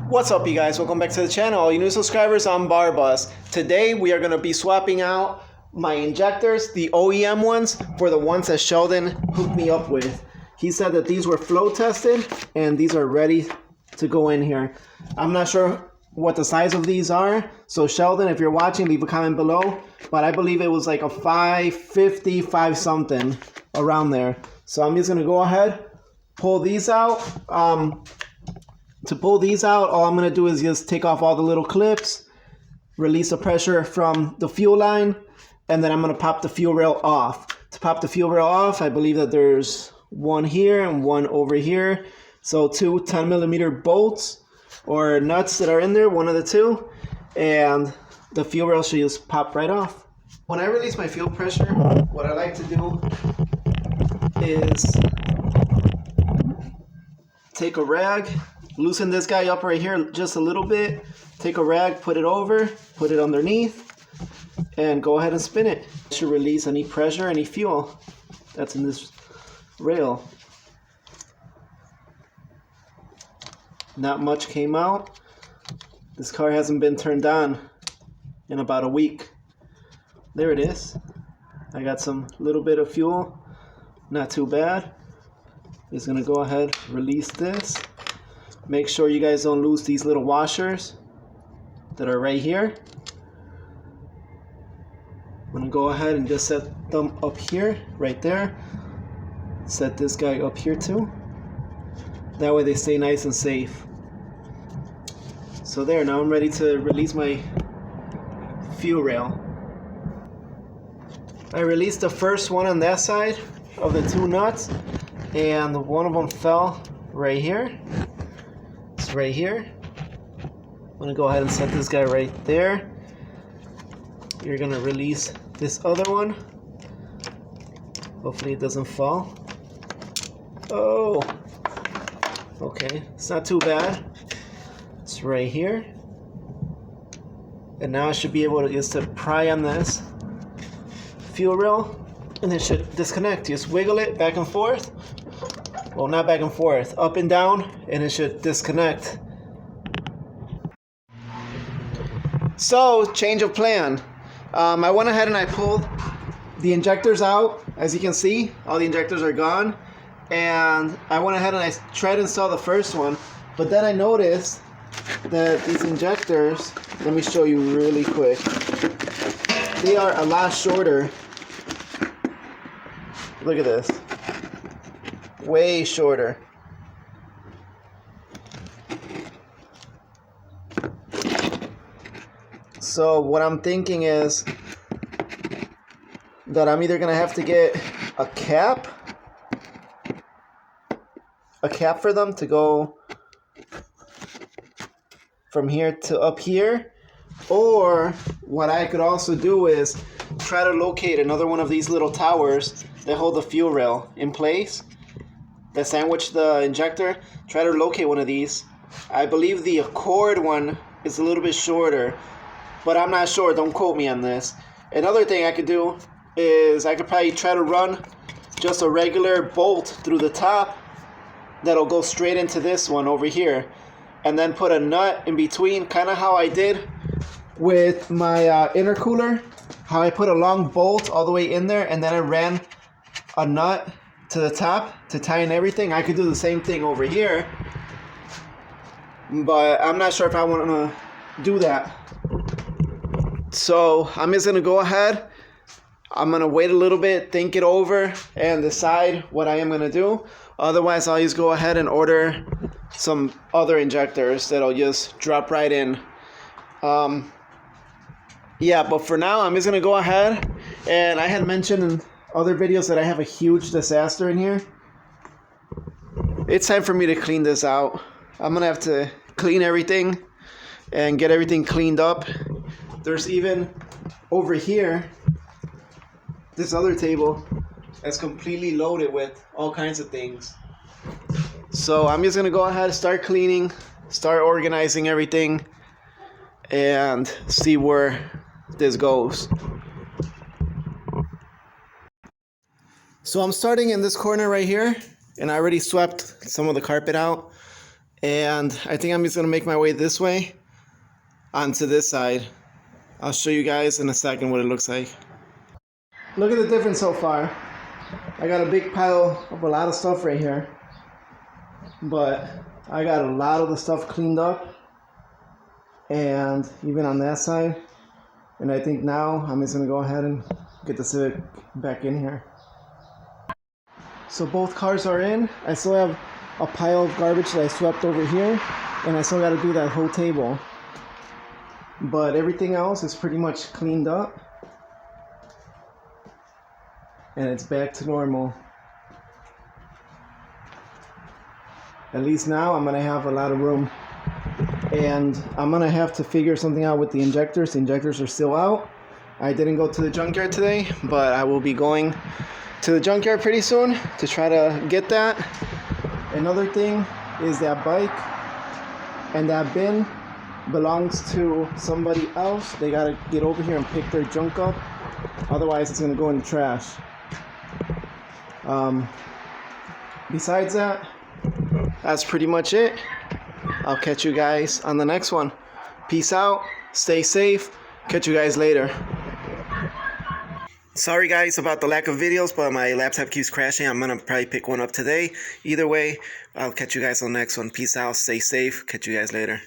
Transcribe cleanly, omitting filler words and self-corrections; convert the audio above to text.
What's up, you guys? Welcome back to the channel. All you new subscribers, I'm Barbas. Today we are going to be swapping out my injectors, the OEM ones, for the ones that Sheldon hooked me up with. He said that these were flow tested and these are ready to go in here. I'm not sure what the size of these are, so Sheldon, if you're watching, leave a comment below, but I believe it was like a 550, 5 something around there. So I'm just going to go ahead, pull these out. To pull these out, all I'm going to do is just take off all the little clips, release the pressure from the fuel line, and then I'm going to pop the fuel rail off. To pop the fuel rail off, I believe that there's one here and one over here. So two 10mm bolts or nuts that are in there, one of the two, and the fuel rail should just pop right off. When I release my fuel pressure, what I like to do is take a rag, loosen this guy up right here just a little bit, take a rag, put it over, put it underneath, and go ahead and spin it. It should release any pressure, any fuel that's in this rail. Not much came out. This car hasn't been turned on in about a week. There it is. I got some little bit of fuel, not too bad. Just gonna go ahead, release this. Make sure you guys don't lose these little washers that are right here. I'm gonna go ahead and just set them up here, right there. Set this guy up here too. That way they stay nice and safe. So there, now I'm ready to release my fuel rail. I released the first one on that side of the two nuts, and one of them fell right here. It's right here. I'm gonna go ahead and set this guy right there. You're gonna release this other one. Hopefully it doesn't fall. Oh, okay, it's not too bad. It's right here. And now I should be able to just to pry on this fuel rail, and it should disconnect. Just wiggle it back and forth. Well, not back and forth, up and down, and it should disconnect. So, change of plan. I went ahead and I pulled the injectors out. As you can see, all the injectors are gone. And I went ahead and I tried to install the first one, but then I noticed that these injectors, let me show you really quick, they are a lot shorter. Look at this. Way shorter. So what I'm thinking is that I'm either gonna have to get a cap for them to go from here to up here, or what I could also do is try to locate another one of these little towers that hold the fuel rail in place, that sandwich the injector. Try to locate one of these. I believe the Accord one is a little bit shorter, but I'm not sure. Don't quote me on this. Another thing I could do is I could probably try to run just a regular bolt through the top that'll go straight into this one over here, and then put a nut in between, kind of how I did with my intercooler, how I put a long bolt all the way in there, and then I ran a nut to the top to tie in everything. I could do the same thing over here, but I'm not sure if I want to do that. So I'm just going to go ahead. I'm going to wait a little bit, think it over, and decide what I am going to do. Otherwise, I'll just go ahead and order some other injectors that'll just drop right in. Yeah, but for now, I'm just going to go ahead. And I had mentioned in other videos that I have a huge disaster in here. It's time for me to clean this out. I'm going to have to clean everything and get everything cleaned up. There's even over here, this other table that's completely loaded with all kinds of things. So I'm just going to go ahead and start cleaning, start organizing everything, and see where this goes. So I'm starting in this corner right here, and I already swept some of the carpet out. And I think I'm just gonna make my way this way onto this side. I'll show you guys in a second what it looks like. Look at the difference so far. I got a big pile of a lot of stuff right here, but I got a lot of the stuff cleaned up, and even on that side. And I think now I'm just gonna go ahead and get the Civic back in here. So both cars are in. I still have a pile of garbage that I swept over here, and I still got to do that whole table. But everything else is pretty much cleaned up, and it's back to normal. At least now I'm gonna have a lot of room, and I'm gonna have to figure something out with the injectors. The injectors are still out. I didn't go to the junkyard today, but I will be going to the junkyard pretty soon to try to get that. Another thing is that bike and that bin belongs to somebody else. They gotta get over here and pick their junk up, otherwise it's gonna go in the trash. Besides that, that's pretty much it. I'll catch you guys on the next one. Peace out, stay safe, catch you guys later. Sorry guys about the lack of videos, but my laptop keeps crashing. I'm gonna probably pick one up today. Either way, I'll catch you guys on the next one. Peace out, stay safe, catch you guys later.